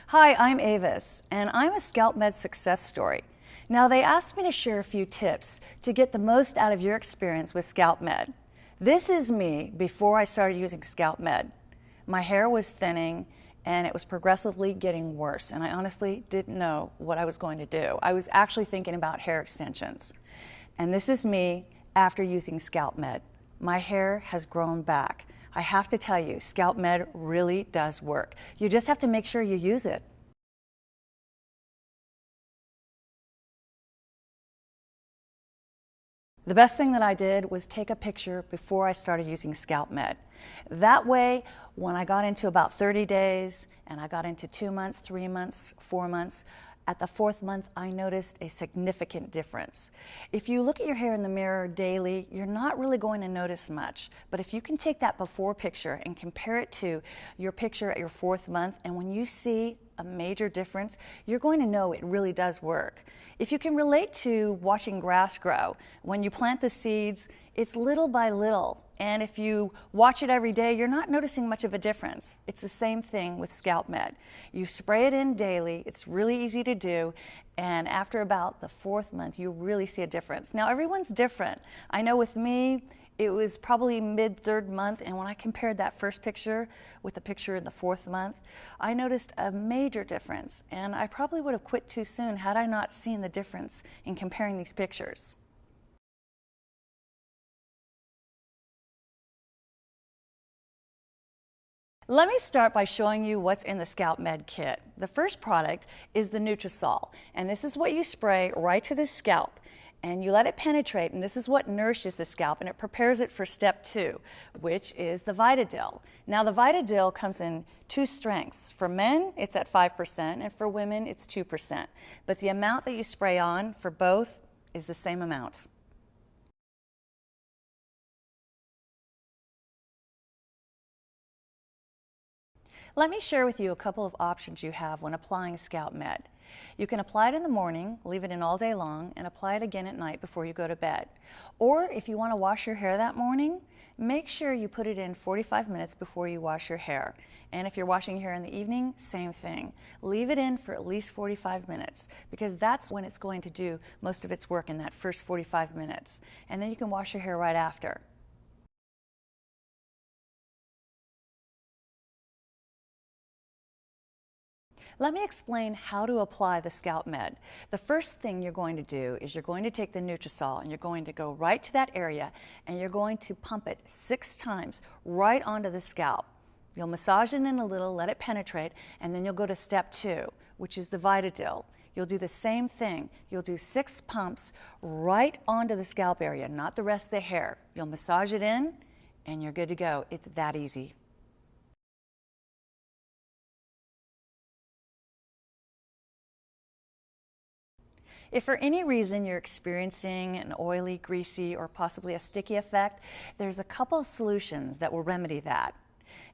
Hi, I'm Avis, and I'm a Scalpmed success story. Now, they asked me to share a few tips to get the most out of your experience with Scalpmed. This is me before I started using Scalpmed. My hair was thinning, and it was progressively getting worse, and I honestly didn't know what I was going to do. I was actually thinking about hair extensions. And this is me after using Scalpmed. My hair has grown back. I have to tell you, Scalpmed really does work. You just have to make sure you use it. The best thing that I did was take a picture before I started using Scalpmed. That way, when I got into about 30 days, and I got into 2 months, 3 months, 4 months, at the 4th month, I noticed a significant difference. If you look at your hair in the mirror daily, you're not really going to notice much. But if you can take that before picture and compare it to your picture at your 4th month, and when you see a major difference, you're going to know it really does work. If you can relate to watching grass grow, when you plant the seeds, it's little by little. And if you watch it every day, you're not noticing much of a difference. It's the same thing with Scalpmed. You spray it in daily, it's really easy to do, and after about the 4th month, you really see a difference. Now, everyone's different. I know with me, it was probably mid-3rd month, and when I compared that first picture with the picture in the 4th month, I noticed a major difference, and I probably would have quit too soon had I not seen the difference in comparing these pictures. Let me start by showing you what's in the Scalpmed kit. The first product is the NUTRISOL, and this is what you spray right to the scalp, and you let it penetrate, and this is what nourishes the scalp, and it prepares it for step 2, which is the Vitadil. Now, the Vitadil comes in 2 strengths. For men, it's at 5%, and for women, it's 2%. But the amount that you spray on for both is the same amount. Let me share with you a couple of options you have when applying Scalpmed. You can apply it in the morning, leave it in all day long, and apply it again at night before you go to bed. Or if you want to wash your hair that morning, make sure you put it in 45 minutes before you wash your hair. And if you're washing your hair in the evening, same thing. Leave it in for at least 45 minutes because that's when it's going to do most of its work, in that first 45 minutes. And then you can wash your hair right after. Let me explain how to apply the Scalpmed. The first thing you're going to do is you're going to take the NUTRISOL and you're going to go right to that area and you're going to pump it 6 times right onto the scalp. You'll massage it in a little, let it penetrate, and then you'll go to step 2, which is the Vitadil. You'll do the same thing. You'll do 6 pumps right onto the scalp area, not the rest of the hair. You'll massage it in and you're good to go. It's that easy. If for any reason you're experiencing an oily, greasy, or possibly a sticky effect, there's a couple of solutions that will remedy that.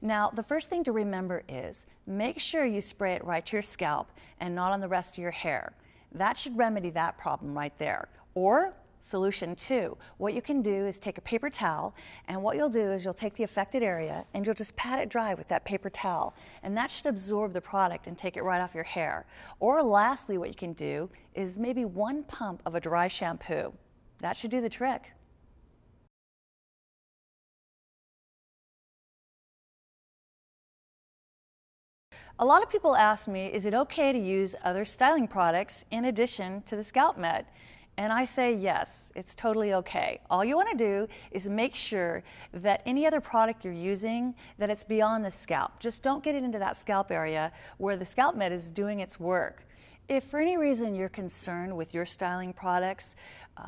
Now, the first thing to remember is make sure you spray it right to your scalp and not on the rest of your hair. That should remedy that problem right there. Or solution 2, what you can do is take a paper towel, and what you'll do is you'll take the affected area and you'll just pat it dry with that paper towel, and that should absorb the product and take it right off your hair. Or lastly, what you can do is maybe 1 pump of a dry shampoo. That should do the trick. A lot of people ask me, is it okay to use other styling products in addition to the Scalpmed? And I say yes, it's totally okay. All you want to do is make sure that any other product you're using, that it's beyond the scalp. Just don't get it into that scalp area where the Scalpmed is doing its work. If for any reason you're concerned with your styling products,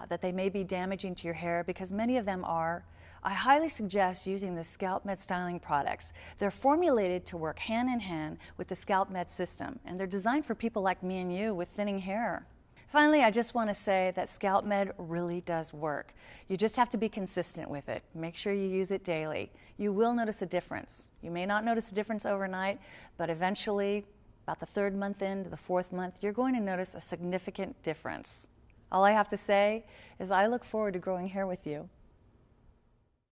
that they may be damaging to your hair, because many of them are, I highly suggest using the Scalpmed styling products. They're formulated to work hand in hand with the Scalpmed system, and they're designed for people like me and you with thinning hair. Finally, I just want to say that Scalpmed really does work. You just have to be consistent with it. Make sure you use it daily. You will notice a difference. You may not notice a difference overnight, but eventually, about the 3rd month into the 4th month, you're going to notice a significant difference. All I have to say is I look forward to growing hair with you.